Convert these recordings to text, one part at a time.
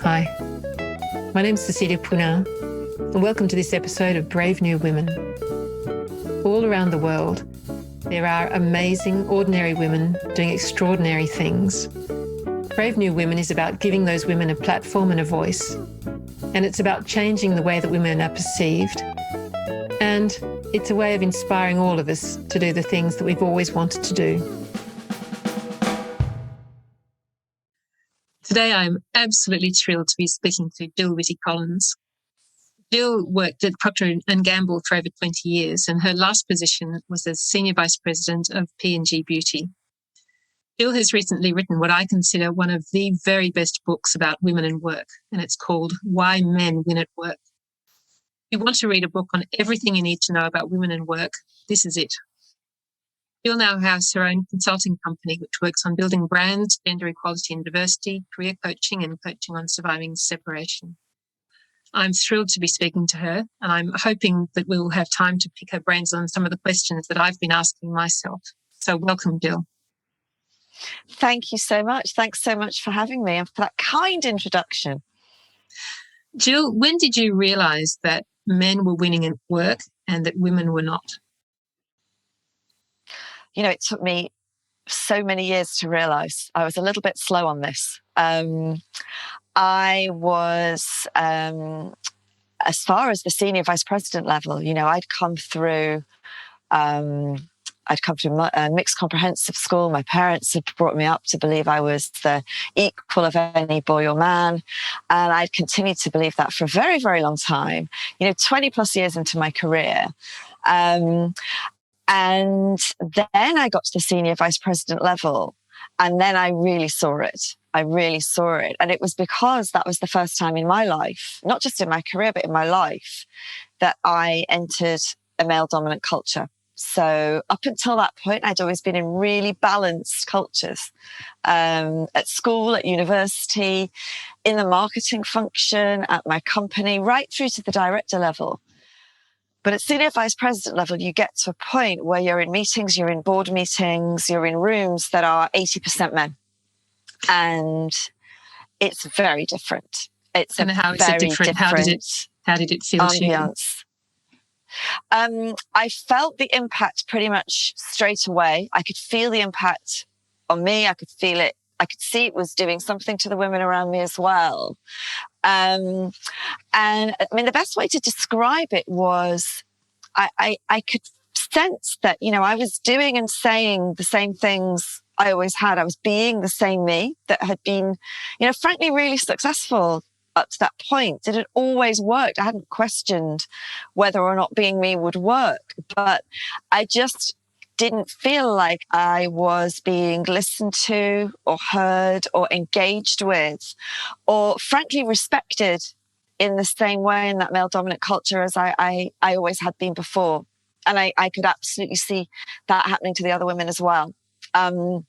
Hi, my name's Cecilia Poullain, and welcome to this episode of Brave New Women. All around the world, there are amazing, ordinary women doing extraordinary things. Brave New Women is about giving those women a platform and a voice, and it's about changing the way that women are perceived, and it's a way of inspiring all of us to do the things that we've always wanted to do. Today, I'm absolutely thrilled to be speaking to Gill Whitty-Collins. Gill worked at Procter & Gamble for over 20 years, and her last position was as Senior Vice President of P&G Beauty. Gill has recently written what I consider one of the very best books about women and work, and it's called Why Men Win at Work. If you want to read a book on everything you need to know about women and work, this is it. Gill now has her own consulting company, which works on building brands, gender equality and diversity, career coaching, and coaching on surviving separation. I'm thrilled to be speaking to her, and I'm hoping that we will have time to pick her brains on some of the questions that I've been asking myself. So welcome, Gill. Thank you so much. Thanks so much for having me and for that kind introduction. Gill, when did you realise that men were winning at work and that women were not? You know, it took me so many years to realise. I was a little bit slow on this. I was, as far as the senior vice president level, you know, I'd come through mixed comprehensive school. My parents had brought me up to believe I was the equal of any boy or man. And I'd continued to believe that for a very, very long time, 20 plus years into my career. And then I got to the senior vice president level, and then I really saw it. And it was because that was the first time in my life, not just in my career, but in my life, that I entered a male-dominant culture. So up until that point, I'd always been in really balanced cultures, at school, at university, in the marketing function, at my company, right through to the director level. But at senior vice president level, you get to a point where you're in meetings, you're in board meetings, you're in rooms that are 80% men. And it's very different. And how is it different? How did it feel to you? I felt the impact pretty much straight away. I could feel the impact on me. I could feel it. I could see it was doing something to the women around me as well. And I mean, the best way to describe it was I could sense that, I was doing and saying the same things I always had. I was being the same me that had been, frankly, really successful up to that point. It had always worked. I hadn't questioned whether or not being me would work, but I just didn't feel like I was being listened to or heard or engaged with or frankly respected in the same way in that male dominant culture as I always had been before. And I could absolutely see that happening to the other women as well. And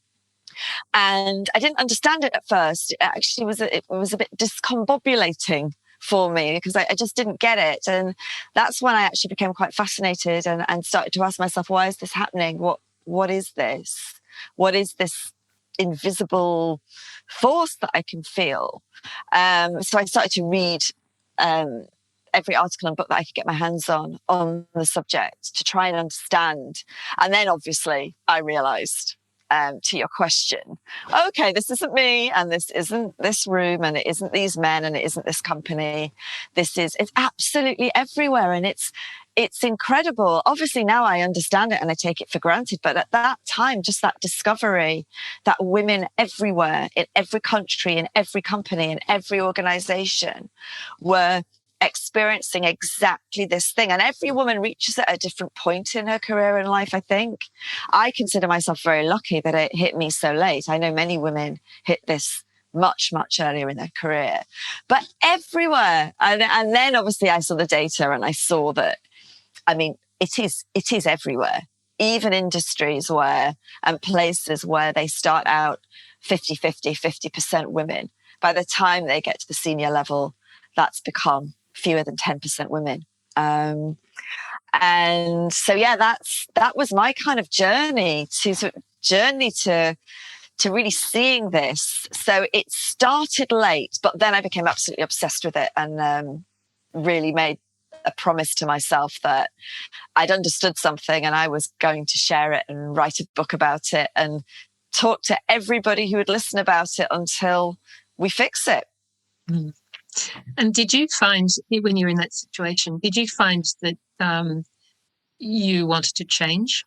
I didn't understand it at first. It actually was a bit discombobulating for me because I just didn't get it. And that's when I actually became quite fascinated and started to ask myself, why is this happening? What is this? What is this invisible force that I can feel? So I started to read every article and book that I could get my hands on the subject to try and understand. And then obviously I realized, to your question, okay, this isn't me, and this isn't this room, and it isn't these men, and it isn't this company. It's absolutely everywhere, and it's incredible. Obviously now I understand it and I take it for granted, but at that time, just that discovery that women everywhere, in every country, in every company, in every organization were experiencing exactly this thing. And every woman reaches at a different point in her career and life, I think. I consider myself very lucky that it hit me so late. I know many women hit this much, much earlier in their career, but everywhere. And then obviously I saw the data and I saw that, I mean, it is everywhere, even industries and places where they start out 50% women. By the time they get to the senior level, that's become fewer than 10% women. And so, yeah, that was my kind of journey to to really seeing this. So it started late, but then I became absolutely obsessed with it and really made a promise to myself that I'd understood something and I was going to share it and write a book about it and talk to everybody who would listen about it until we fix it. Mm. And did you find, when you were in that situation, did you find that you wanted to change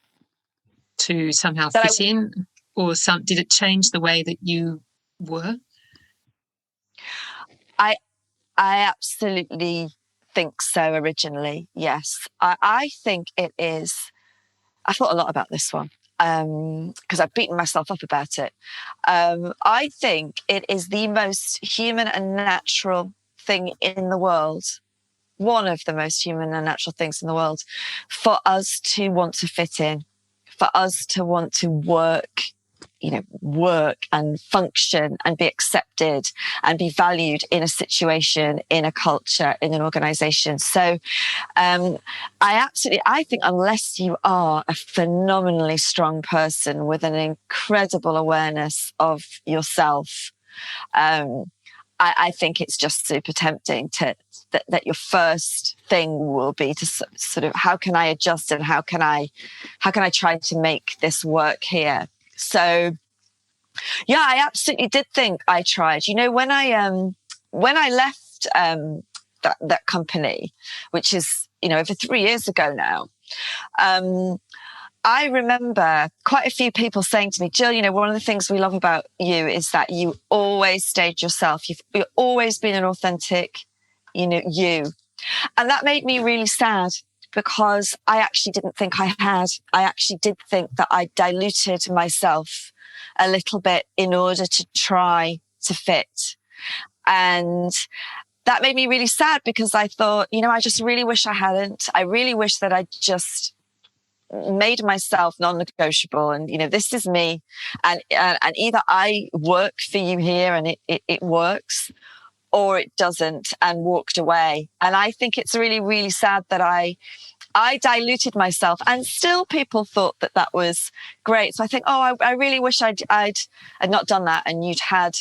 to somehow fit in, or did it change the way that you were? I absolutely think so originally, yes. I think it is, I thought a lot about this one because I've beaten myself up about it. I think it is the most human and natural thing in the world, one of the most human and natural things in the world, for us to want to fit in, for us to want to work and function and be accepted and be valued in a situation, in a culture, in an organization. So I think unless you are a phenomenally strong person with an incredible awareness of yourself, I think it's just super tempting that your first thing will be to sort of, how can I adjust and how can I try to make this work here? So, yeah, I absolutely did think I tried. You know, when I left that company, which is, over 3 years ago now, I remember quite a few people saying to me, Jill, one of the things we love about you is that you always stayed yourself. You've always been an authentic, you. And that made me really sad because I actually didn't think I had. I actually did think that I diluted myself a little bit in order to try to fit. And that made me really sad because I thought, I just really wish I hadn't. I really wish that I just made myself non-negotiable and, this is me. And either I work for you here and it works, or it doesn't, and walked away. And I think it's really, really sad that I diluted myself, and still people thought that was great. So I think, I really wish I'd not done that, and you'd had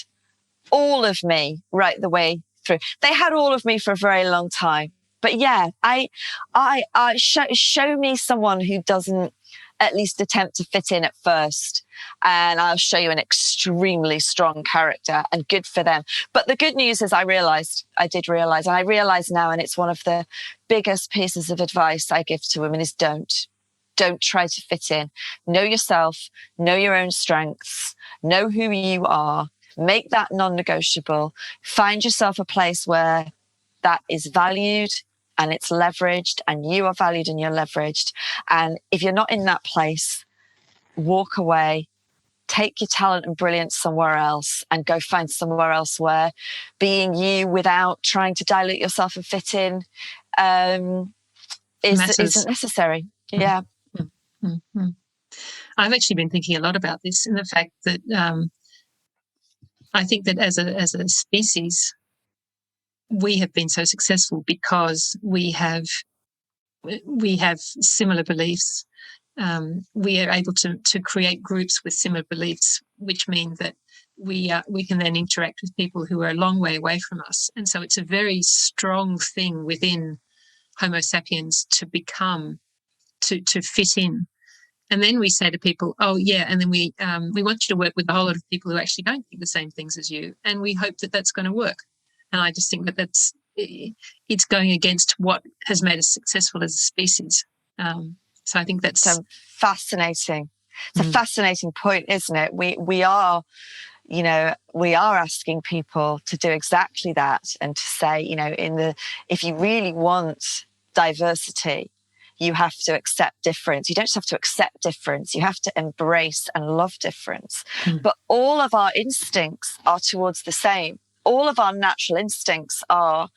all of me right the way through. They had all of me for a very long time. But yeah, show me someone who doesn't at least attempt to fit in at first, and I'll show you an extremely strong character, and good for them. But the good news is I did realize, and I realize now, and it's one of the biggest pieces of advice I give to women is don't try to fit in. Know yourself, know your own strengths, know who you are, make that non-negotiable, find yourself a place where that is valued and it's leveraged, and you are valued and you're leveraged. And if you're not in that place, walk away, take your talent and brilliance somewhere else, and go find somewhere else where being you without trying to dilute yourself and fit in isn't necessary. Yeah. Mm-hmm. Mm-hmm. I've actually been thinking a lot about this, in the fact that I think that as a species, we have been so successful because we have similar beliefs. We are able to create groups with similar beliefs, which mean that we can then interact with people who are a long way away from us. And so it's a very strong thing within Homo sapiens to fit in. And then we say to people, oh yeah, and then we want you to work with a whole lot of people who actually don't think the same things as you, and we hope that that's going to work. And I just think that it's going against what has made us successful as a species. So I think that's so fascinating. It's a fascinating point, isn't it? We are asking people to do exactly that, and to say, if you really want diversity, you have to accept difference. You don't just have to accept difference. You have to embrace and love difference. But all of our instincts are towards the same. All of our natural instincts are,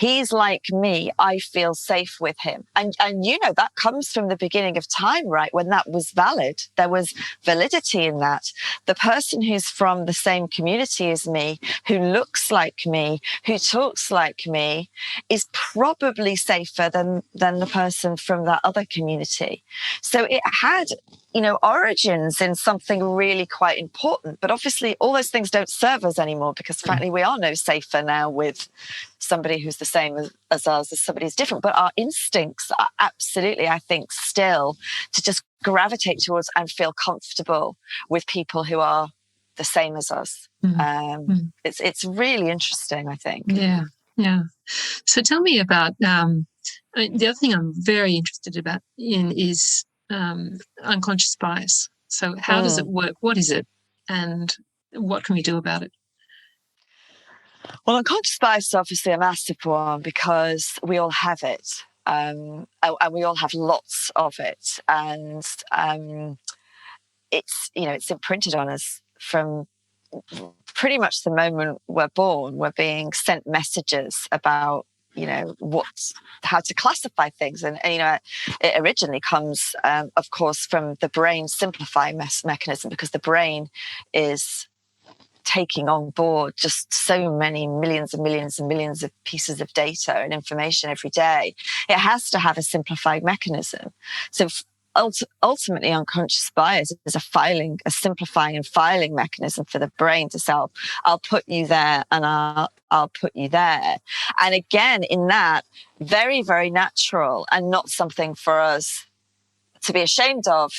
he's like me, I feel safe with him. And that comes from the beginning of time, right? When that was valid, there was validity in that. The person who's from the same community as me, who looks like me, who talks like me, is probably safer than the person from that other community. So it had, origins in something really quite important. But obviously all those things don't serve us anymore, because frankly, we are no safer now with somebody who's the same as us, as somebody who's different. But our instincts are absolutely, I think, still to just gravitate towards and feel comfortable with people who are the same as us. It's really interesting, I think. Yeah. So tell me about the other thing I'm very interested in is unconscious bias. So how does it work? What is it? And what can we do about it? Well, unconscious bias is obviously a massive one, because we all have it. And we all have lots of it. And it's imprinted on us from pretty much the moment we're born. We're being sent messages about, how to classify things. And it originally comes, of course, from the brain simplifying mechanism, because the brain is taking on board just so many millions and millions and millions of pieces of data and information every day. It has to have a simplified mechanism. So ultimately, unconscious bias is a simplifying and filing mechanism for the brain to say, I'll put you there and I'll put you there. And again, in that, very, very natural and not something for us to be ashamed of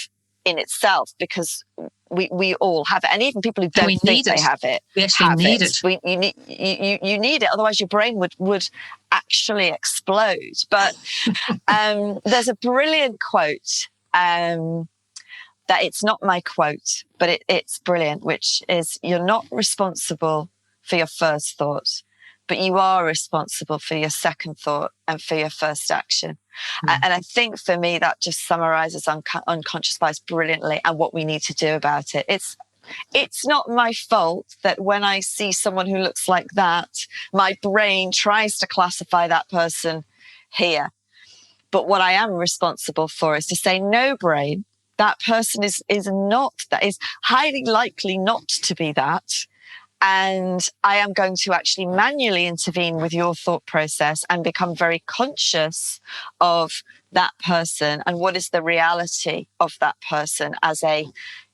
in itself, because we all have it. And even people who don't think they have it, we actually need it. You need it, otherwise your brain would actually explode. But there's a brilliant quote, that it's not my quote, but it's brilliant, which is, you're not responsible for your first thought, but you are responsible for your second thought and for your first action. And I think for me, that just summarizes unconscious bias brilliantly, and what we need to do about it. It's not my fault that when I see someone who looks like that, my brain tries to classify that person here. But what I am responsible for is to say, no, brain, that person is highly likely not to be that. And I am going to actually manually intervene with your thought process and become very conscious of that person and what is the reality of that person as a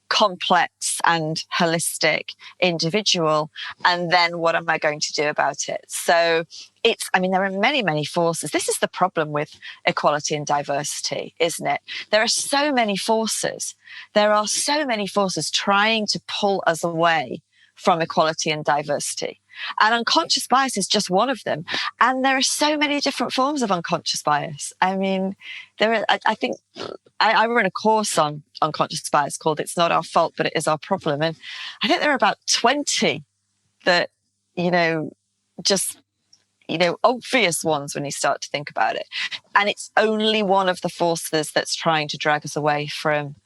complex and holistic individual. And then what am I going to do about it? So there are many, many forces. This is the problem with equality and diversity, isn't it? There are so many forces. There are so many forces trying to pull us away from equality and diversity. And unconscious bias is just one of them. And there are so many different forms of unconscious bias. I mean, I run a course on unconscious bias called It's Not Our Fault, But It Is Our Problem. And I think there are about 20 that, obvious ones when you start to think about it. And it's only one of the forces that's trying to drag us away from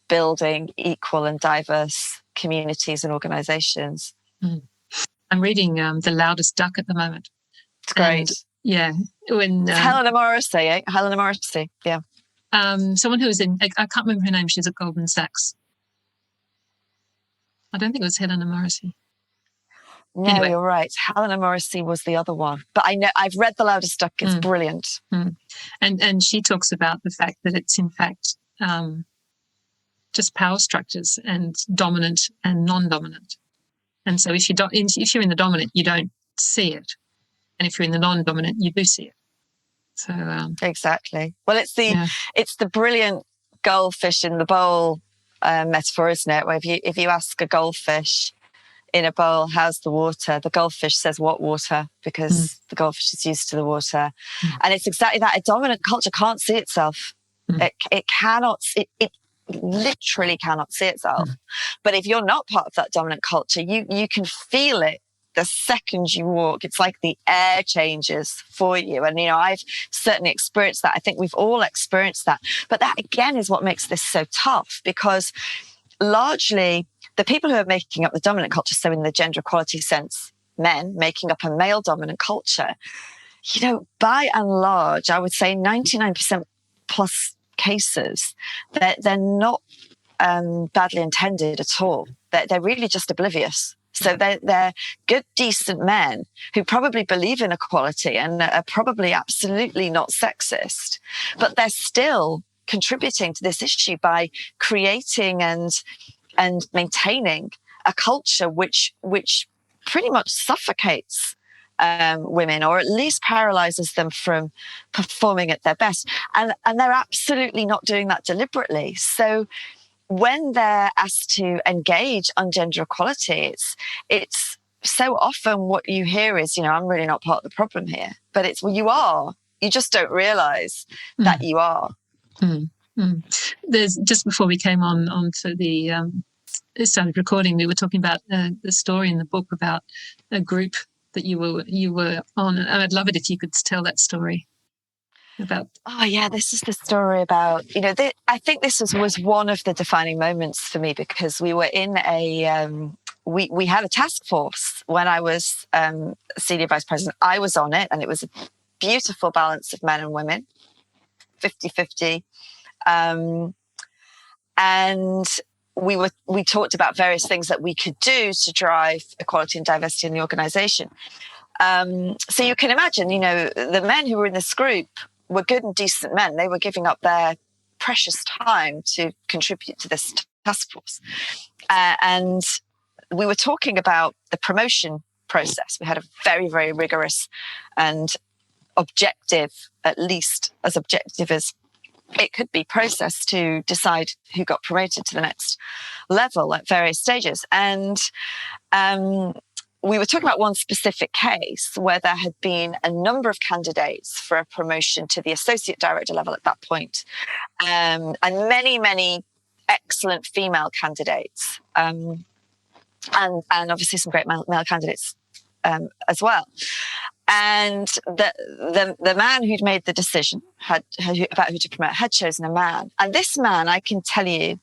building equal and diverse communities and organizations. I'm reading The Loudest Duck at the moment. It's great. When Helena Morrissey, Helena Morrissey, yeah. Someone who was I can't remember her name. She's at Goldman Sachs. I don't think it was Helena Morrissey. No, anyway. You're right. Helena Morrissey was the other one. But I know I've read The Loudest Duck. It's brilliant. And she talks about the fact that it's in fact just power structures and dominant and non-dominant. And so if you're in the dominant, you don't see it. And if you're in the non-dominant, you do see it. So exactly. Well, it's the brilliant goldfish in the bowl metaphor, isn't it? Where if you ask a goldfish in a bowl, how's the water? The goldfish says, what water? Because the goldfish is used to the water. And it's exactly that. A dominant culture can't see itself. It cannot. It literally cannot see itself. But if you're not part of that dominant culture, you can feel it the second you walk. It's like the air changes for you. And, I've certainly experienced that. I think we've all experienced that. But that, again, is what makes this so tough, because largely the people who are making up the dominant culture, so in the gender equality sense, men making up a male dominant culture, By and large, I would say 99% plus cases, they're not badly intended at all. They're really just oblivious. So they're good, decent men who probably believe in equality and are probably absolutely not sexist, but they're still contributing to this issue by creating and maintaining a culture which pretty much suffocates women, or at least paralyzes them from performing at their best. And they're absolutely not doing that deliberately. So when they're asked to engage on gender equality, it's so often what you hear is, I'm really not part of the problem here. But it's, well, you are. You just don't realize that you are. There's, just before we came on to the started recording, we were talking about the story in the book about a group that you were on, and I'd love it if you could tell that story. This is the story about, I think this was one of the defining moments for me, because we were in we had a task force when I was senior vice president. I was on it, and it was a beautiful balance of men and women, 50-50. And we talked about various things that we could do to drive equality and diversity in the organization. So you can imagine, the men who were in this group were good and decent men. They were giving up their precious time to contribute to this task force. And we were talking about the promotion process. We had a very, very rigorous and objective, at least as objective as it could be, process to decide who got promoted to the next level at various stages. And we were talking about one specific case where there had been a number of candidates for a promotion to the associate director level at that point, and many, many excellent female candidates, and obviously some great male candidates as well. And the man who'd made the decision about who to promote had chosen a man. And this man, I can tell you,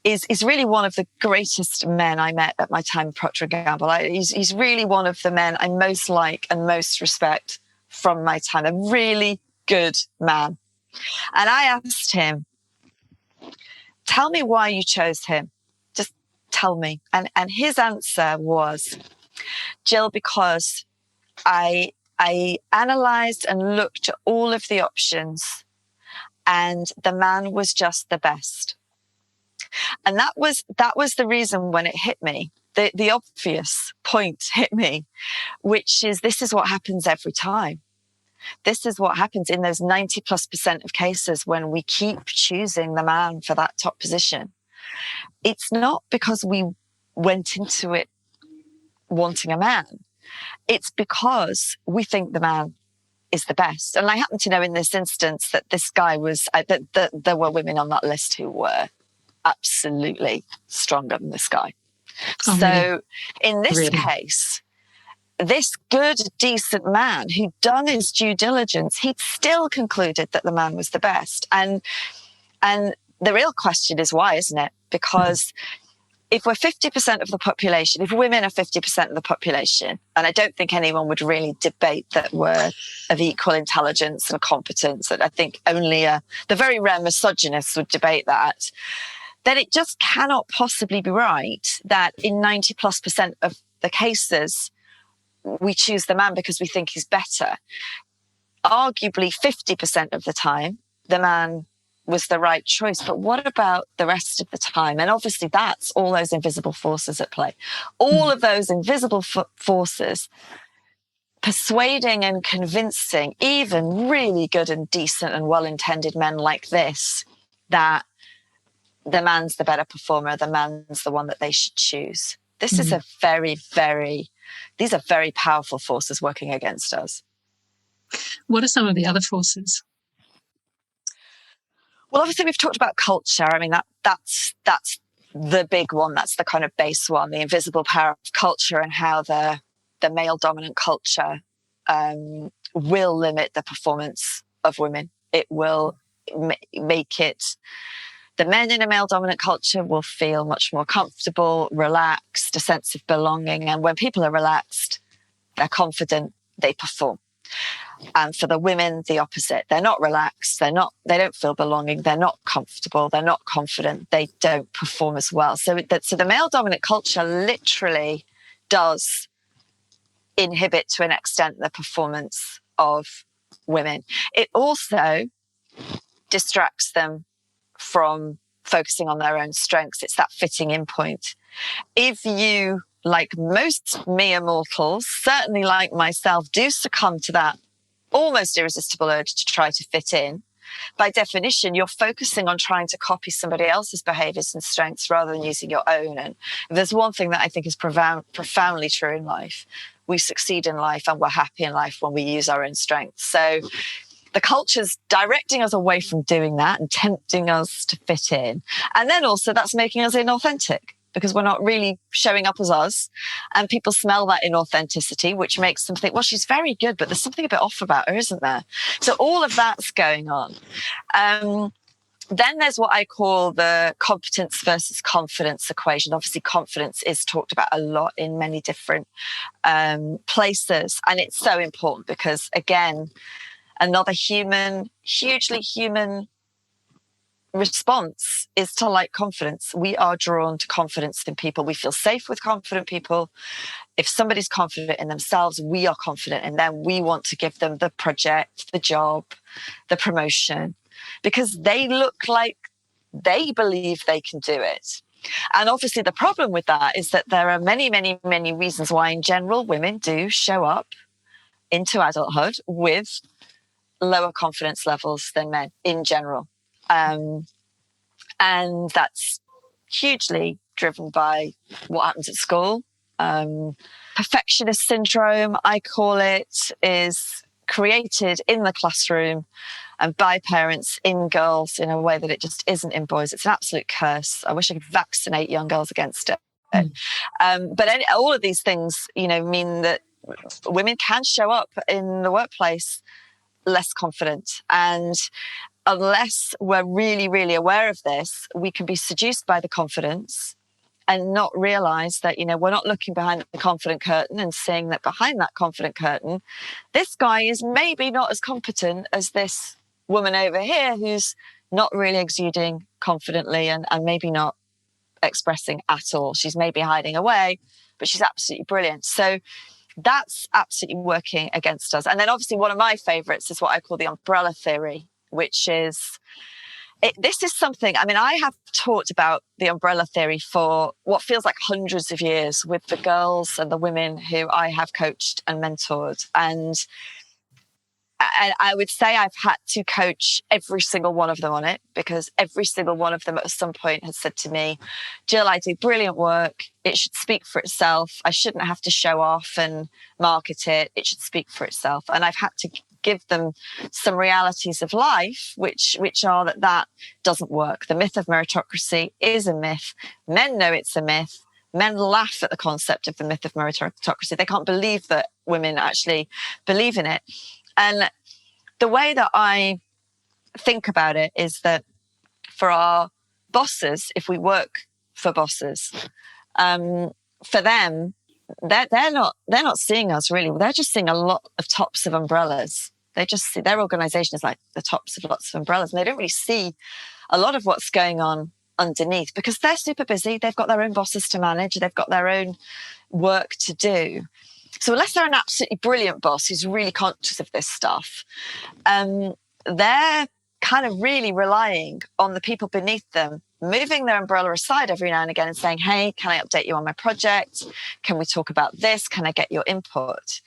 is really one of the greatest men I met at my time at Procter & Gamble. He's really one of the men I most like and most respect from my time. A really good man. And I asked him, tell me why you chose him. Just tell me. And his answer was, Gill, because I analysed and looked at all of the options, and the man was just the best. And that was the reason when it hit me, the obvious point hit me, which is, this is what happens every time. This is what happens in those 90+% of cases when we keep choosing the man for that top position. It's not because we went into it wanting a man. It's because we think the man is the best. And I happen to know in this instance that this guy was, that there were women on that list who were absolutely stronger than this guy. Oh, so really? In this case, this good, decent man who'd done his due diligence, he'd still concluded that the man was the best. And the real question is why, isn't it? Because if we're 50% of the population, if women are 50% of the population, and I don't think anyone would really debate that we're of equal intelligence and competence, and I think only the very rare misogynists would debate that, then it just cannot possibly be right that in 90+% of the cases, we choose the man because we think he's better. Arguably 50% of the time, the man was the right choice. But what about the rest of the time? And obviously that's all those invisible forces at play. All of those invisible forces persuading and convincing even really good and decent and well-intended men like this that the man's the better performer, the man's the one that they should choose. This is a very, very, these are very powerful forces working against us. What are some of the other forces? Well, obviously we've talked about culture. I mean, that's the big one. That's the kind of base one, the invisible power of culture, and how the male dominant culture will limit the performance of women. It will make it, the men in a male dominant culture will feel much more comfortable, relaxed, a sense of belonging. And when people are relaxed, they're confident, they perform. And for the women, the opposite. They're not relaxed. They don't feel belonging. They're not comfortable. They're not confident. They don't perform as well. So the male dominant culture literally does inhibit to an extent the performance of women. It also distracts them from focusing on their own strengths. It's that fitting in point. If you, like most mere mortals, certainly like myself, do succumb to that almost irresistible urge to try to fit in, by definition, you're focusing on trying to copy somebody else's behaviors and strengths rather than using your own. And if there's one thing that I think is profoundly true in life, we succeed in life and we're happy in life when we use our own strengths. So the culture's directing us away from doing that and tempting us to fit in. And then also that's making us inauthentic because we're not really showing up as us. And people smell that inauthenticity, which makes them think, well, she's very good, but there's something a bit off about her, isn't there? So all of that's going on. Then there's what I call the competence versus confidence equation. Obviously, confidence is talked about a lot in many different places. And it's so important because, again, another hugely human response is to like confidence. We are drawn to confidence in people. We feel safe with confident people. If somebody's confident in themselves, we are confident in them. We want to give them the project, the job, the promotion, because they look like they believe they can do it. And obviously the problem with that is that there are many, many, many reasons why in general women do show up into adulthood with lower confidence levels than men in general. And that's hugely driven by what happens at school. Perfectionist syndrome, I call it, is created in the classroom and by parents in girls in a way that it just isn't in boys. It's an absolute curse. I wish I could vaccinate young girls against it. But all of these things, mean that women can show up in the workplace less confident. And unless we're really, really aware of this, we can be seduced by the confidence and not realize that, we're not looking behind the confident curtain and seeing that behind that confident curtain, this guy is maybe not as competent as this woman over here who's not really exuding confidently and maybe not expressing at all. She's maybe hiding away, but she's absolutely brilliant. So that's absolutely working against us. And then obviously one of my favorites is what I call the umbrella theory, which is, this is something, I have talked about the umbrella theory for what feels like hundreds of years with the girls and the women who I have coached and mentored. And I would say I've had to coach every single one of them on it because every single one of them at some point has said to me, Gill, I do brilliant work. It should speak for itself. I shouldn't have to show off and market it. It should speak for itself. And I've had to give them some realities of life, which are that doesn't work. The myth of meritocracy is a myth. Men know it's a myth. Men laugh at the concept of the myth of meritocracy. They can't believe that women actually believe in it. And the way that I think about it is that for our bosses, if we work for bosses, for them, they're not seeing us really. They're just seeing a lot of tops of umbrellas. They just see their organization is like the tops of lots of umbrellas, and they don't really see a lot of what's going on underneath because they're super busy. They've got their own bosses to manage. They've got their own work to do. So unless they're an absolutely brilliant boss who's really conscious of this stuff, they're kind of really relying on the people beneath them, moving their umbrella aside every now and again and saying, hey, can I update you on my project? Can we talk about this? Can I get your input?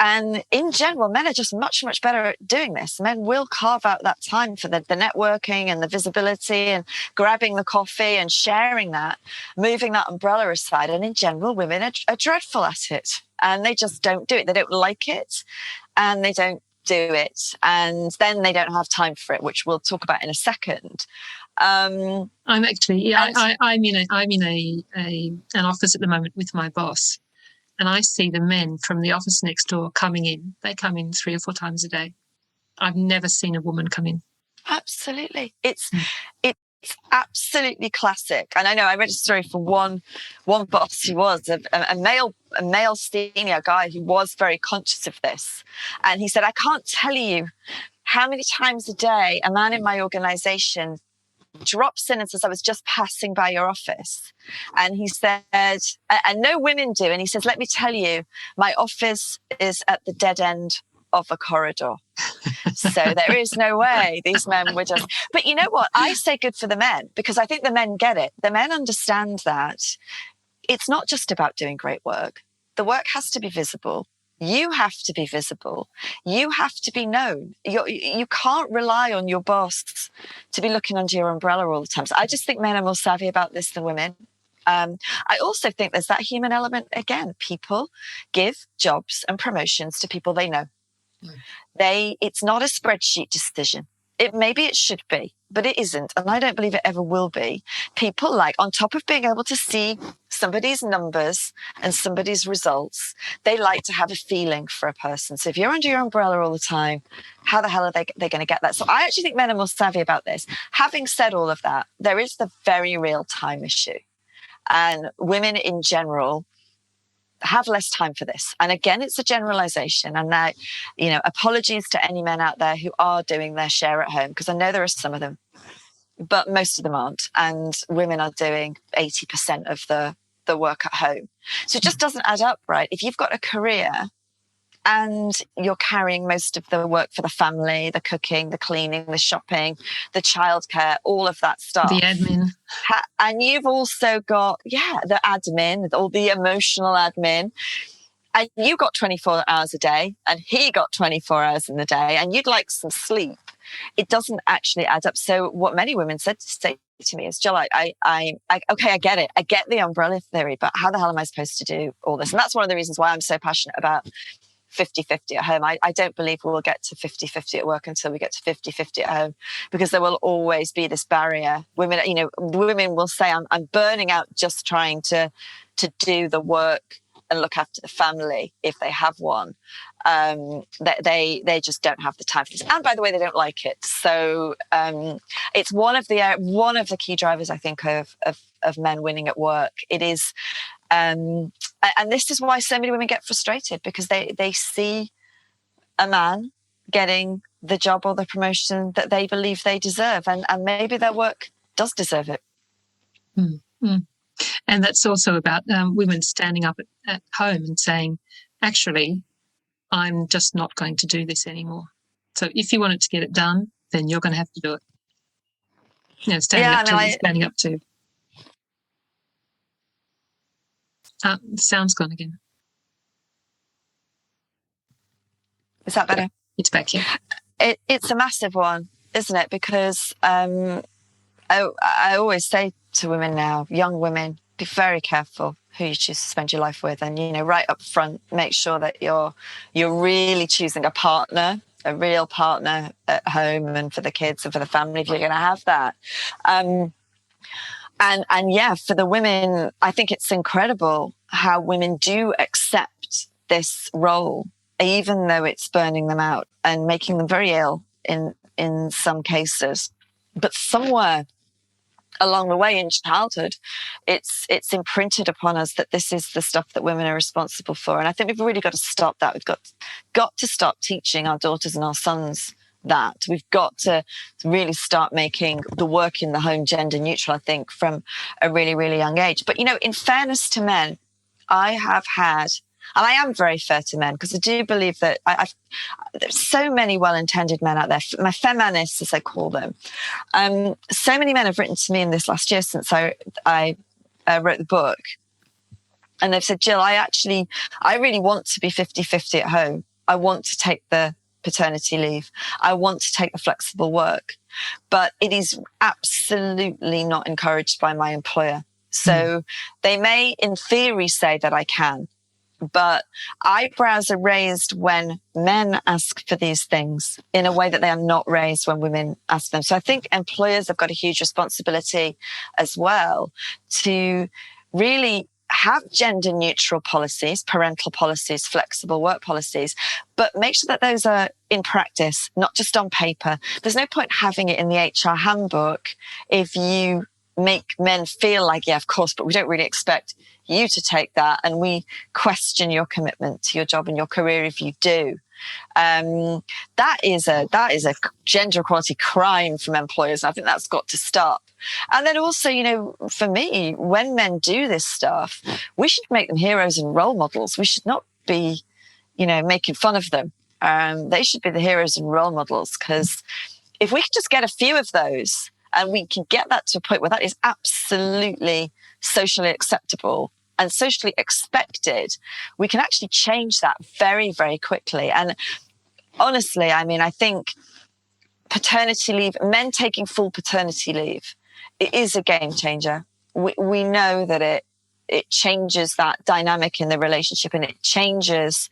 And in general, men are just much, much better at doing this. Men will carve out that time for the networking and the visibility and grabbing the coffee and sharing that, moving that umbrella aside. And in general, women are dreadful at it and they just don't do it. They don't like it and they don't do it. And then they don't have time for it, which we'll talk about in a second. I'm actually, I'm in an office at the moment with my boss. And I see the men from the office next door coming in. They come in 3 or 4 times a day. I've never seen a woman come in. Absolutely. It's It's absolutely classic. And I know I read a story from one boss who was a male senior guy who was very conscious of this. And he said, I can't tell you how many times a day a man in my organization drops in and says, I was just passing by your office. And he said, and no women do. And he says, let me tell you, my office is at the dead end of a corridor. So there is no way these men were just, but you know what? I say good for the men, because I think the men get it. The men understand that it's not just about doing great work. The work has to be visible. You have to be visible. You have to be known. You can't rely on your boss to be looking under your umbrella all the time. So I just think men are more savvy about this than women. I also think there's that human element again. People give jobs and promotions to people they know. It's not a spreadsheet decision. Maybe it should be, but it isn't. And I don't believe it ever will be. People like, on top of being able to see somebody's numbers and somebody's results, they like to have a feeling for a person. So if you're under your umbrella all the time, how the hell are they going to get that? So I actually think men are more savvy about this. Having said all of that, there is the very real time issue. And women in general have less time for this. And again, it's a generalization. And now, apologies to any men out there who are doing their share at home, because I know there are some of them, but most of them aren't. And women are doing 80% of the work at home. So it just doesn't add up, right? If you've got a career and you're carrying most of the work for the family, the cooking, the cleaning, the shopping, the childcare, all of that stuff. The admin. And you've also got, the admin, all the emotional admin. And you got 24 hours a day and he got 24 hours in the day and you'd like some sleep. It doesn't actually add up. So what many women say to me is, Jill, okay, I get it. I get the umbrella theory, but how the hell am I supposed to do all this? And that's one of the reasons why I'm so passionate about 50-50 at home. I don't believe we'll get to 50-50 at work until we get to 50-50 at home, because there will always be this barrier. Women will say, I'm burning out just trying to do the work and look after the family if they have one. They just don't have the time for this. And by the way, they don't like it. So it's one of the key drivers, I think, of men winning at work. It is, and this is why so many women get frustrated, because they see a man getting the job or the promotion that they believe they deserve, and maybe their work does deserve it. Mm-hmm. And that's also about women standing up at home and saying, actually, I'm just not going to do this anymore. So if you wanted to get it done, then you're going to have to do it. Standing up to. The sound's gone again. Is that better? It's back here. It's a massive one, isn't it? Because I always say to women now, young women, be very careful who you choose to spend your life with, and right up front, make sure that you're really choosing a partner, a real partner at home and for the kids and for the family if you're going to have that. And for the women, I think it's incredible how women do accept this role, even though it's burning them out and making them very ill in some cases. But somewhere along the way in childhood, it's imprinted upon us that this is the stuff that women are responsible for. And I think we've really got to stop that. We've got to stop teaching our daughters and our sons that. We've got to really start making the work in the home gender neutral, I think, from a really, really young age. But, in fairness to men, I have had, and I am very fair to men, because I do believe that there's so many well-intended men out there, my femanists, as I call them. So many men have written to me in this last year since I wrote the book. And they've said, Jill, I really want to be 50-50 at home. I want to take the paternity leave. I want to take the flexible work. But it is absolutely not encouraged by my employer. So they may, in theory, say that I can. But eyebrows are raised when men ask for these things in a way that they are not raised when women ask them. So I think employers have got a huge responsibility as well to really have gender neutral policies, parental policies, flexible work policies, but make sure that those are in practice, not just on paper. There's no point having it in the HR handbook if you make men feel like, yeah, of course, but we don't really expect you to take that. And we question your commitment to your job and your career if you do. That is a gender equality crime from employers. And I think that's got to stop. And then also, you know, for me, when men do this stuff, we should make them heroes and role models. We should not be, you know, making fun of them. They should be the heroes and role models, because if we can just get a few of those and we can get that to a point where that is absolutely socially acceptable and socially expected, we can actually change that very, very quickly. And honestly, I mean, I think paternity leave, men taking full paternity leave, it is a game changer. We know that it changes that dynamic in the relationship, and it changes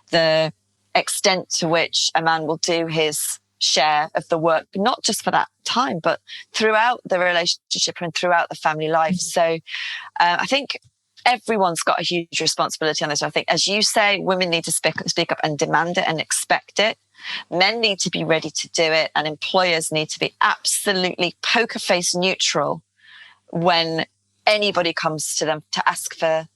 the extent to which a man will do his share of the work, not just for that time, but throughout the relationship and throughout the family life. So I think everyone's got a huge responsibility on this. I think, as you say, women need to speak up and demand it and expect it. Men need to be ready to do it, and employers need to be absolutely poker face neutral when anybody comes to them to ask for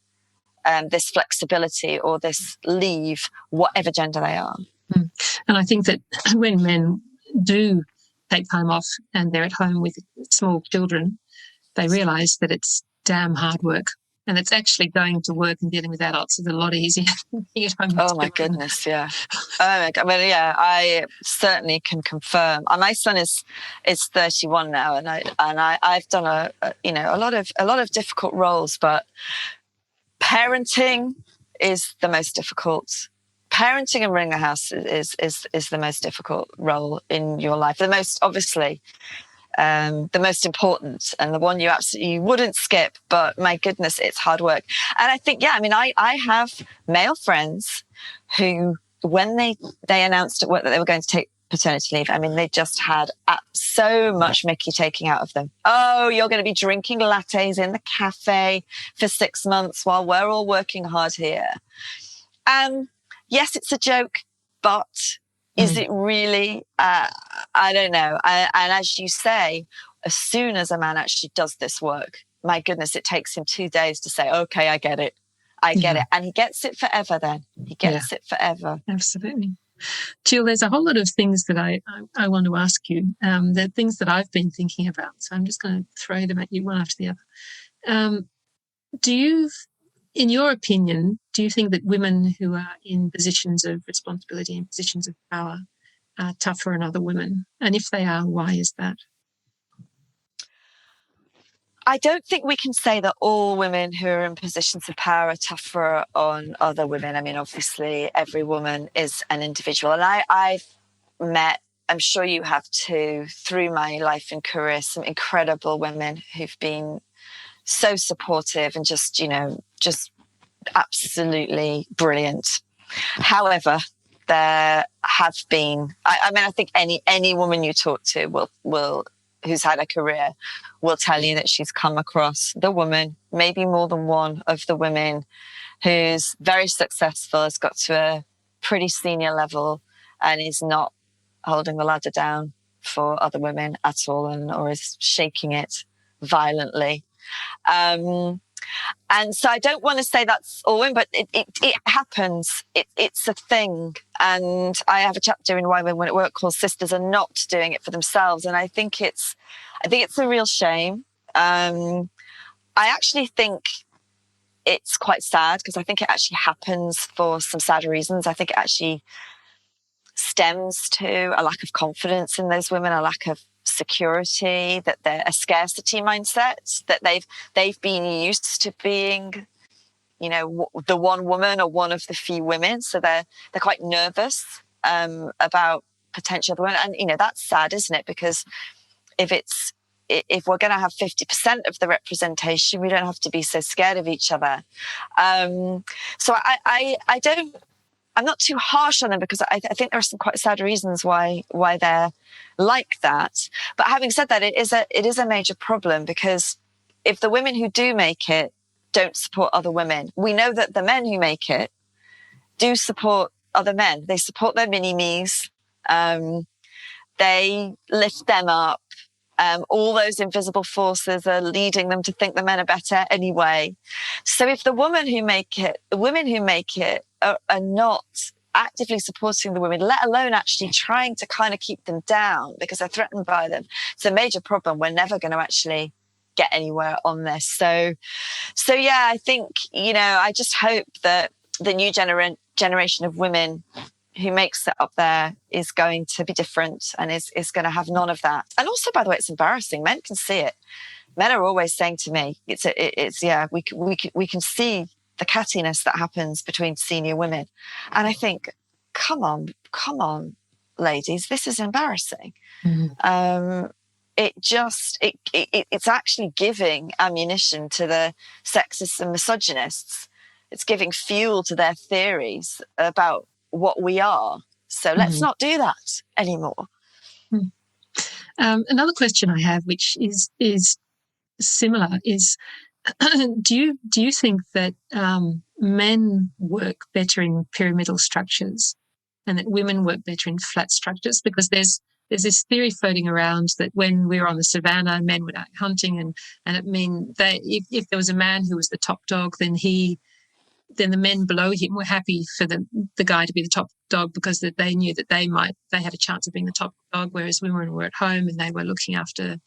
this flexibility or this leave, whatever gender they are. And I think that when men do take time off and they're at home with small children, they realise that it's damn hard work. And it's actually going to work and dealing with adults is a lot easier than being at home. Oh my goodness, yeah. Oh my God. I mean, yeah, I certainly can confirm. My son is 31 now, and I've done a lot of difficult roles, but parenting is the most difficult. Parenting and running a house is the most difficult role in your life. The most, obviously, the most important, and the one you absolutely wouldn't skip, but my goodness, it's hard work. And I think, yeah, I mean, I have male friends who, when they announced at work that they were going to take paternity leave, I mean, they just had so much Mickey taking out of them. Oh, you're going to be drinking lattes in the cafe for 6 months while we're all working hard here. Yes, it's a joke, but is it really? I don't know. And as you say, as soon as a man actually does this work, my goodness, it takes him 2 days to say, okay, I get it. I get it. And he gets it forever then. He gets it forever. Absolutely. Gill, there's a whole lot of things that I want to ask you. They're things that I've been thinking about. So I'm just going to throw them at you one after the other. Do you, in your opinion, do you think that women who are in positions of responsibility and positions of power are tougher than other women? And if they are, why is that? I don't think we can say that all women who are in positions of power are tougher on other women. I mean, obviously, every woman is an individual. And I've met, I'm sure you have too, through my life and career, some incredible women who've been so supportive and just absolutely brilliant. However, there have been, I mean, I think any woman you talk to will who's had a career will tell you that she's come across the woman, maybe more than one of the women, who's very successful, has got to a pretty senior level and is not holding the ladder down for other women at all, or is shaking it violently. And so I don't want to say that's all women, but it happens. It's a thing. And I have a chapter in Why Women at Work called Sisters Are Not Doing It for Themselves. And I think it's a real shame. I actually think it's quite sad, because I think it actually happens for some sad reasons. I think it actually stems to a lack of confidence in those women, a lack of security, that they're a scarcity mindset, that they've been used to being, the one woman or one of the few women, so they're quite nervous about potential other women. And that's sad, isn't it? Because if we're going to have 50% of the representation, we don't have to be so scared of each other. So I'm not too harsh on them, because I think there are some quite sad reasons why they're like that. But having said that, it is a major problem, because if the women who do make it don't support other women. We know that the men who make it do support other men. They support their mini-me's. They lift them up. All those invisible forces are leading them to think the men are better anyway. So if the women who make it are not actively supporting the women, let alone actually trying to kind of keep them down because they're threatened by them, it's a major problem. We're never going to actually get anywhere on this. So yeah, I think, I just hope that the new generation of women who makes it up there is going to be different and is going to have none of that. And also, by the way, it's embarrassing. Men can see it. Men are always saying to me, we can see the cattiness that happens between senior women. And I think, come on, ladies, this is embarrassing. Mm-hmm. It's actually giving ammunition to the sexists and misogynists. It's giving fuel to their theories about what we are. So let's not do that anymore. Another question I have, which is similar, is do you think that men work better in pyramidal structures and that women work better in flat structures? Because there's this theory floating around that when we were on the savannah, men were out hunting, and it mean that if there was a man who was the top dog, then the men below him were happy for the guy to be the top dog because that they knew that they had a chance of being the top dog, whereas women were at home and they were looking after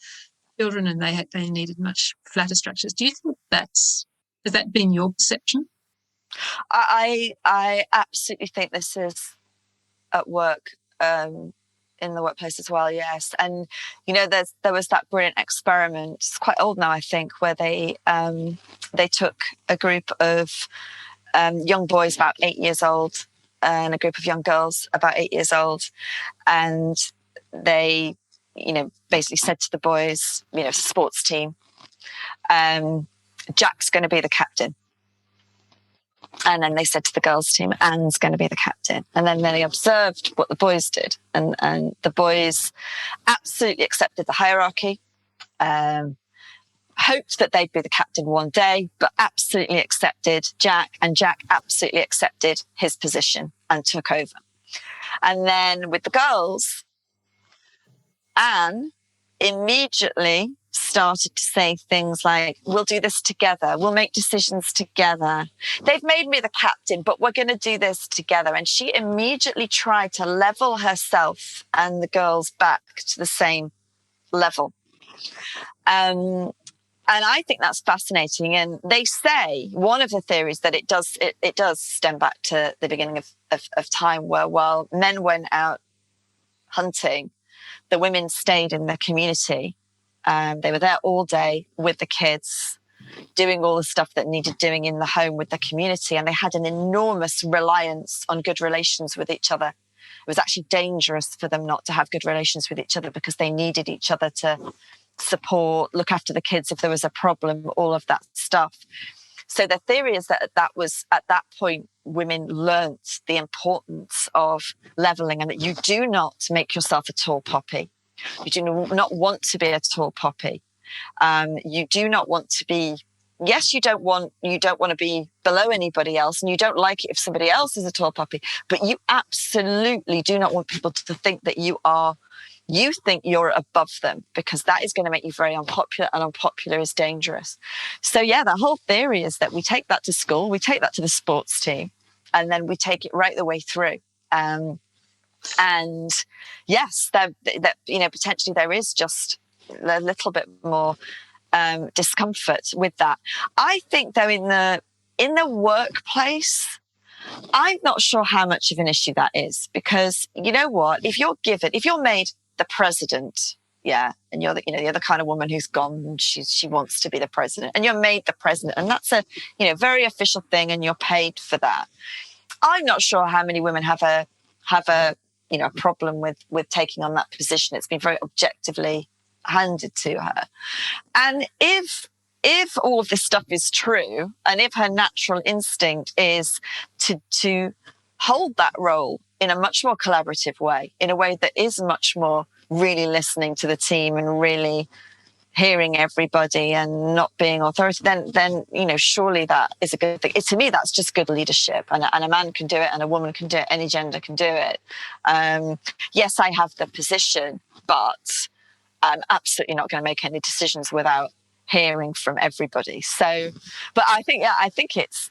children and they needed much flatter structures. Do you think has that been your perception? I absolutely think this is at work in the workplace as well, yes. And there was that brilliant experiment, it's quite old now I think, where they took a group of young boys about 8 years old and a group of young girls about 8 years old, and they basically said to the boys, it's a sports team, Jack's going to be the captain. And then they said to the girls' team, Anne's going to be the captain. And then they observed what the boys did. And the boys absolutely accepted the hierarchy, hoped that they'd be the captain one day, but absolutely accepted Jack, and Jack absolutely accepted his position and took over. And then with the girls, Anne immediately started to say things like, we'll do this together. We'll make decisions together. They've made me the captain, but we're going to do this together. And she immediately tried to level herself and the girls back to the same level. And I think that's fascinating. And they say one of the theories that it does stem back to the beginning of time, where while men went out hunting, the women stayed in the community. They were there all day with the kids, doing all the stuff that needed doing in the home with the community. And they had an enormous reliance on good relations with each other. It was actually dangerous for them not to have good relations with each other because they needed each other to support, look after the kids if there was a problem, all of that stuff. So the theory is that was at that point, women learnt the importance of levelling, and that you do not make yourself a tall poppy. You do not want to be a tall poppy. You do not want to be, yes, you don't want to be below anybody else, and you don't like it if somebody else is a tall poppy, but you absolutely do not want people to think that you think you're above them, because that is going to make you very unpopular, and unpopular is dangerous. So yeah, the whole theory is that we take that to school, we take that to the sports team, and then we take it right the way through. And yes, that potentially there is just a little bit more discomfort with that. I think though in the workplace, I'm not sure how much of an issue that is, because you know what, if you're made the president, yeah, and you're the kind of woman who's gone and she wants to be the president, and you're made the president, and that's a very official thing, and you're paid for that. I'm not sure how many women have a problem with taking on that position. It's been very objectively handed to her. And if all of this stuff is true, and if her natural instinct is to hold that role in a much more collaborative way, in a way that is much more really listening to the team and really hearing everybody and not being authority, then surely that is a good thing. To me, that's just good leadership, and a man can do it, and a woman can do it, any gender can do it. Yes, I have the position, but I'm absolutely not going to make any decisions without hearing from everybody. So, but I think it's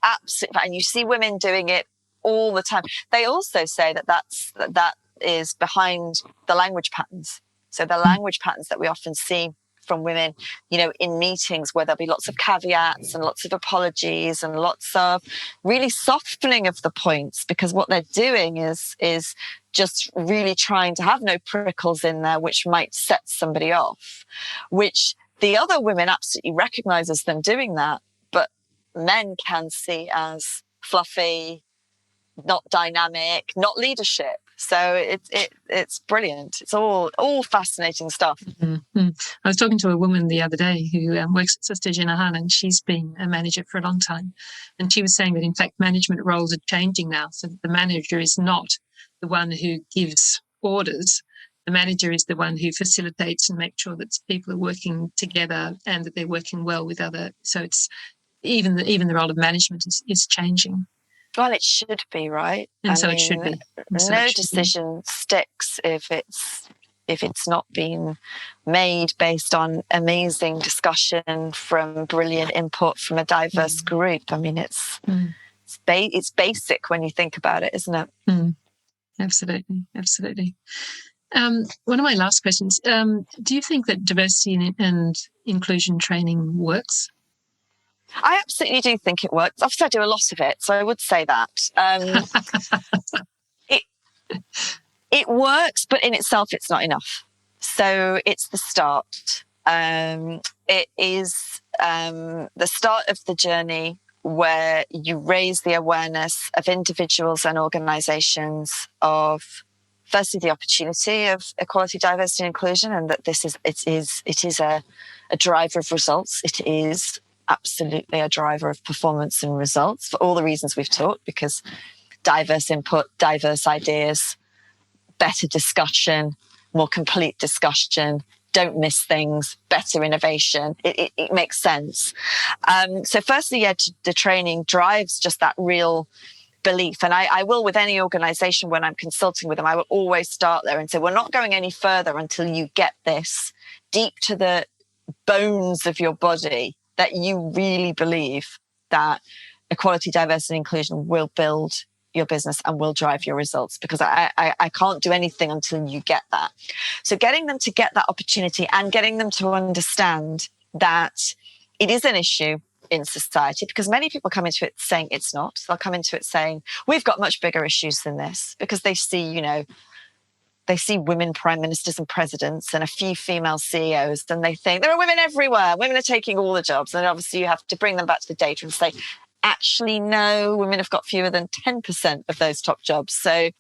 absolutely, and you see women doing it all the time. They also say that is behind the language patterns. So the language patterns that we often see from women, in meetings where there'll be lots of caveats and lots of apologies and lots of really softening of the points, because what they're doing is just really trying to have no prickles in there, which might set somebody off, which the other women absolutely recognizes them doing that, but men can see as fluffy, not dynamic, not leadership. So it's brilliant. It's all fascinating stuff. Mm-hmm. I was talking to a woman the other day who works at Sister Jinahan, and she's been a manager for a long time. And she was saying that, in fact, management roles are changing now. So that the manager is not the one who gives orders. The manager is the one who facilitates and makes sure that people are working together and that they're working well with other. So it's even the role of management is changing. Well, it should be, right? And so it should be. No decision sticks if it's not been made based on amazing discussion from brilliant input from a diverse group. I mean, it's basic when you think about it, isn't it? Absolutely. One of my last questions, do you think that diversity and inclusion training works? I absolutely do think it works. Obviously, I do a lot of it, so I would say that. It works, but in itself, it's not enough. So it's the start. It is the start of the journey where you raise the awareness of individuals and organisations of, firstly, the opportunity of equality, diversity, and inclusion, and that it is a driver of results. It is absolutely a driver of performance and results for all the reasons we've talked, because diverse input, diverse ideas, better discussion, more complete discussion, don't miss things, better innovation. It makes sense. So firstly, the training drives just that real belief. And I will, with any organisation, when I'm consulting with them, I will always start there and say, we're not going any further until you get this deep to the bones of your body, that you really believe that equality, diversity, and inclusion will build your business and will drive your results, because I can't do anything until you get that. So getting them to get that opportunity and getting them to understand that it is an issue in society, because many people come into it saying it's not. They'll come into it saying, we've got much bigger issues than this, because they see, they see women prime ministers and presidents and a few female CEOs, and they think there are women everywhere. Women are taking all the jobs. And obviously you have to bring them back to the data and say, actually, no, women have got fewer than 10% of those top jobs. So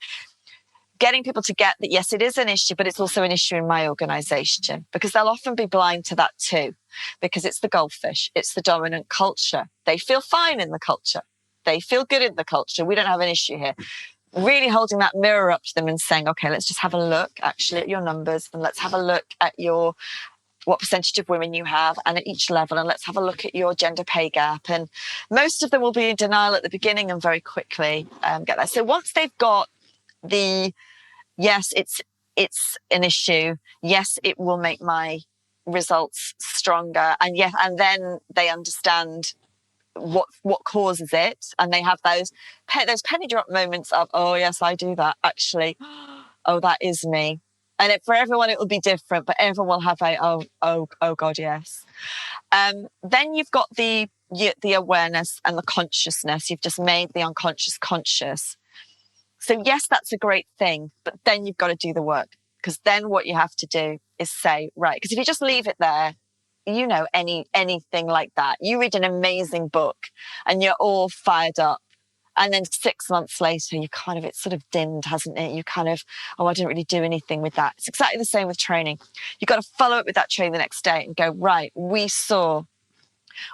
getting people to get that, yes, it is an issue, but it's also an issue in my organisation, because they'll often be blind to that too, because it's the goldfish, it's the dominant culture. They feel fine in the culture. They feel good in the culture. We don't have an issue here. Really holding that mirror up to them and saying, okay, let's just have a look actually at your numbers, and let's have a look at what percentage of women you have and at each level, and let's have a look at your gender pay gap. And most of them will be in denial at the beginning and very quickly get that. So once they've got yes, it's an issue, yes, it will make my results stronger, and then they understand what causes it, and they have those penny drop moments of, oh yes, I do that actually, oh that is me. And for everyone it will be different, but everyone will have oh god, yes. Then you've got the awareness and the consciousness. You've just made the unconscious conscious. So yes, that's a great thing, but then you've got to do the work, because then what you have to do is say, right, because if you just leave it there, anything like that, you read an amazing book and you're all fired up, and then 6 months later it's sort of dimmed, hasn't it? You kind of, I didn't really do anything with that. It's exactly the same with training. You've got to follow up with that training the next day and go, right, we saw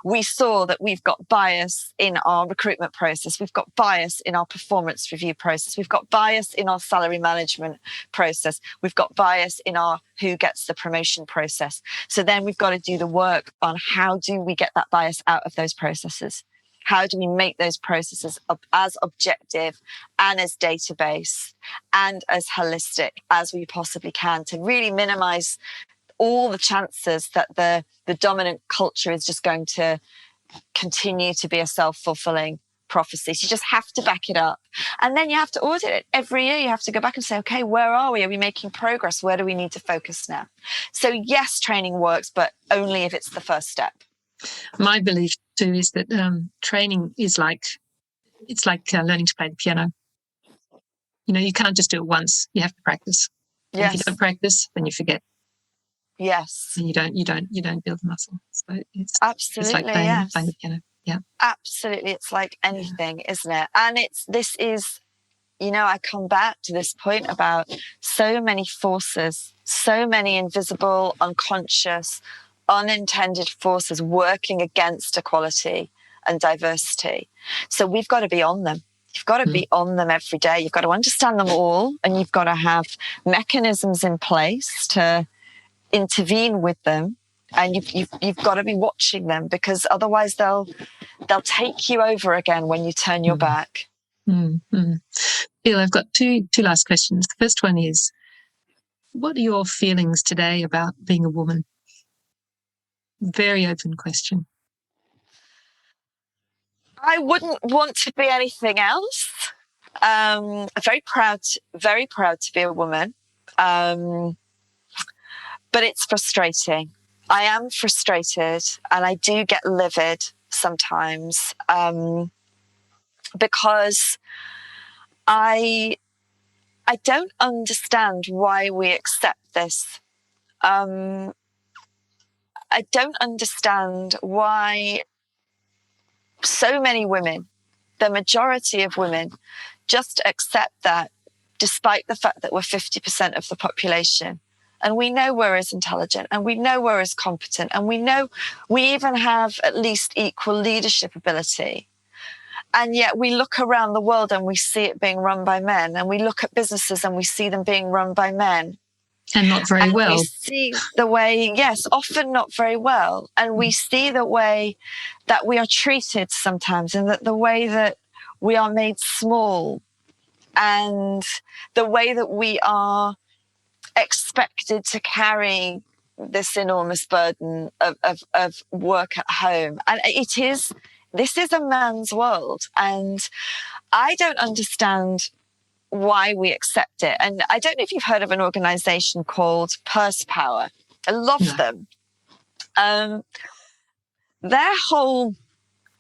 We saw that we've got bias in our recruitment process. We've got bias in our performance review process. We've got bias in our salary management process. We've got bias in our who gets the promotion process. So then we've got to do the work on how do we get that bias out of those processes? How do we make those processes as objective and as database and as holistic as we possibly can to really minimize all the chances that the dominant culture is just going to continue to be a self-fulfilling prophecy. So you just have to back it up. And then you have to audit it. Every year you have to go back and say, okay, where are we? Are we making progress? Where do we need to focus now? So yes, training works, but only if it's the first step. My belief too is that training is like learning to play the piano. You know, you can't just do it once. You have to practice. Yes. If you don't practice, then you forget. Yes. And you don't build muscle. So absolutely, it's like playing the piano. Yeah. Absolutely. It's like anything, isn't it? And this is, you know, I come back to this point about so many forces, so many invisible, unconscious, unintended forces working against equality and diversity. So we've got to be on them. You've got to be on them every day. You've got to understand them all, and you've got to have mechanisms in place to intervene with them. And you've got to be watching them, because otherwise they'll take you over again when you turn your back. Gill, I've got two last questions. The first one is, what are your feelings today about being a woman? Very open question. I wouldn't want to be anything else. I'm very proud to be a woman. But it's frustrating. I am frustrated, and I do get livid sometimes, because I don't understand why we accept this. I don't understand why so many women, the majority of women, just accept that, despite the fact that we're 50% of the population. And we know we're as intelligent, and we know we're as competent, and we know we even have at least equal leadership ability. And yet we look around the world and we see it being run by men, and we look at businesses and we see them being run by men. And not very well. We see the way, yes, often not very well. And we see the way that we are treated sometimes, and that the way that we are made small, and the way that we are expected to carry this enormous burden of work at home. And this is a man's world. And I don't understand why we accept it. And I don't know if you've heard of an organization called Purse Power. I love them. Their whole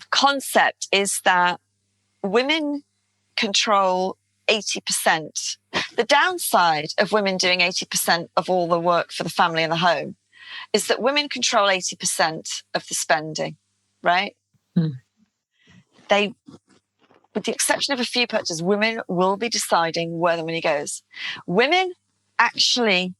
concept is that women control 80%. The downside of women doing 80% of all the work for the family and the home is that women control 80% of the spending, right? They, with the exception of a few purchases, women will be deciding where the money goes. Women actually,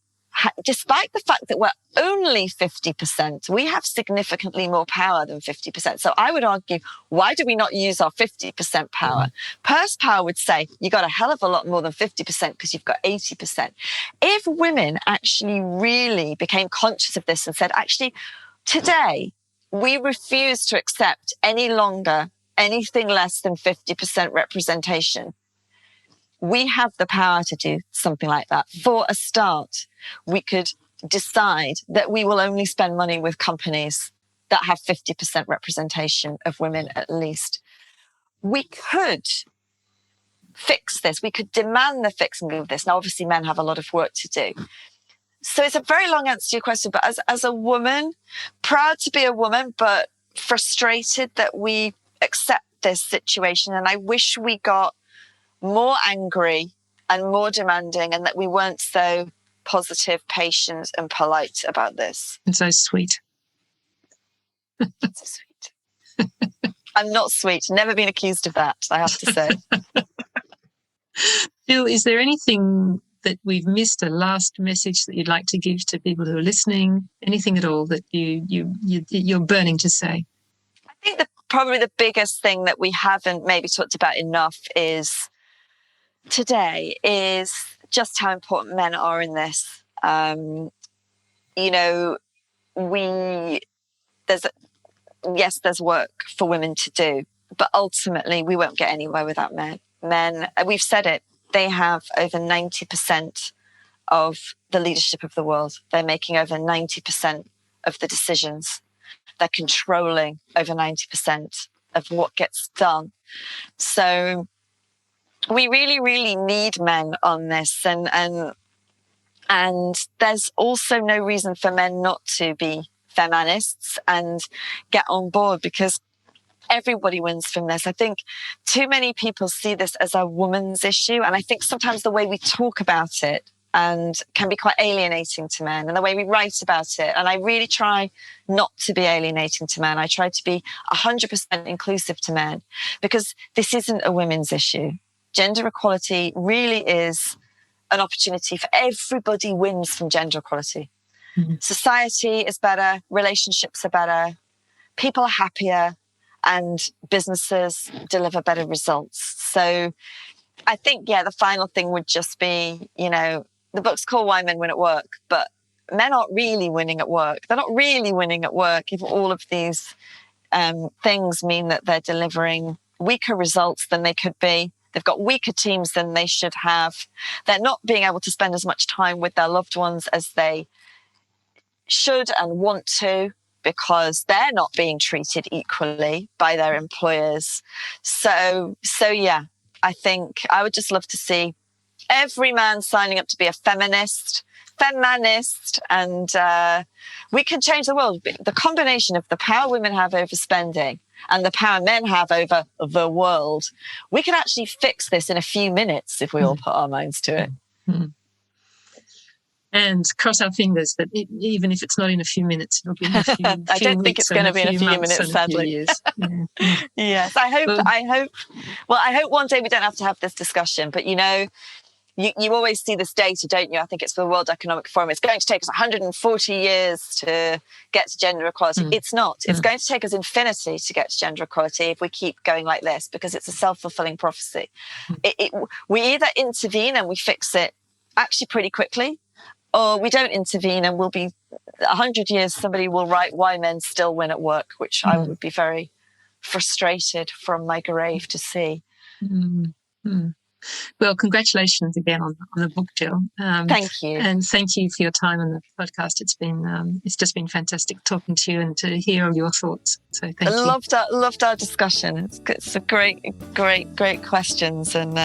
despite the fact that we're only 50%, we have significantly more power than 50%. So I would argue, why do we not use our 50% power? Purse Power would say, you got a hell of a lot more than 50% because you've got 80%. If women actually really became conscious of this and said, actually, today, we refuse to accept any longer anything less than 50% representation, we have the power to do something like that. For a start, we could decide that we will only spend money with companies that have 50% representation of women at least. We could fix this. We could demand the fixing of this. Now, obviously, men have a lot of work to do. So it's a very long answer to your question, but as a woman, proud to be a woman, but frustrated that we accept this situation. And I wish we got more angry and more demanding, and that we weren't so positive, patient, and polite about this. And so sweet. So sweet. I'm not sweet. Never been accused of that, I have to say. Gill, is there anything that we've missed, a last message that you'd like to give to people who are listening? Anything at all that you're burning to say? think probably the biggest thing that we haven't maybe talked about enough is just how important men are in this. There's work for women to do, but ultimately we won't get anywhere without men. Men, we've said it, they have over 90% of the leadership of the world. They're making over 90% of the decisions. They're controlling over 90% of what gets done. So we really, really need men on this. And there's also no reason for men not to be femanists and get on board, because everybody wins from this. I think too many people see this as a woman's issue. And I think sometimes the way we talk about it and can be quite alienating to men, and the way we write about it. And I really try not to be alienating to men. I try to be 100% inclusive to men, because this isn't a women's issue. Gender equality really is an opportunity for everybody wins from gender equality. Mm-hmm. Society is better, relationships are better, people are happier, and businesses deliver better results. So I think, the final thing would just be, the book's called Why Men Win at Work, but men aren't really winning at work. They're not really winning at work if all of these things mean that they're delivering weaker results than they could be. They've got weaker teams than they should have. They're not being able to spend as much time with their loved ones as they should and want to, because they're not being treated equally by their employers. So yeah, I think I would just love to see every man signing up to be a femanist, and we can change the world. The combination of the power women have over spending and the power men have over the world, we can actually fix this in a few minutes if we all put our minds to it. Mm-hmm. And cross our fingers that even if it's not in a few minutes, it'll be in a few I don't think it's going to be in a few minutes, sadly. Yeah. Yes, I hope one day we don't have to have this discussion, but you always see this data, don't you? I think it's for the World Economic Forum. It's going to take us 140 years to get to gender equality. It's not. It's going to take us infinity to get to gender equality if we keep going like this, because it's a self-fulfilling prophecy. We either intervene and we fix it actually pretty quickly, or we don't intervene and we'll be 100 years, somebody will write Why Men Still Win at Work, which I would be very frustrated from my grave to see. Well, congratulations again on the book, Gill. Thank you. And thank you for your time on the podcast. It's just been fantastic talking to you and to hear all your thoughts. So thank you. I loved our discussion. It's a great questions. And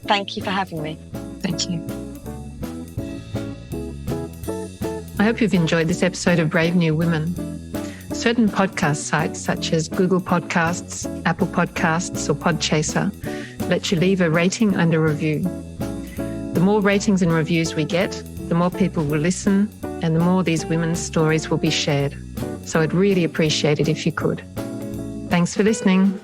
thank you for having me. Thank you. I hope you've enjoyed this episode of Brave New Women. Certain podcast sites such as Google Podcasts, Apple Podcasts or Podchaser let you leave a rating and a review. The more ratings and reviews we get, the more people will listen and the more these women's stories will be shared. So I'd really appreciate it if you could. Thanks for listening.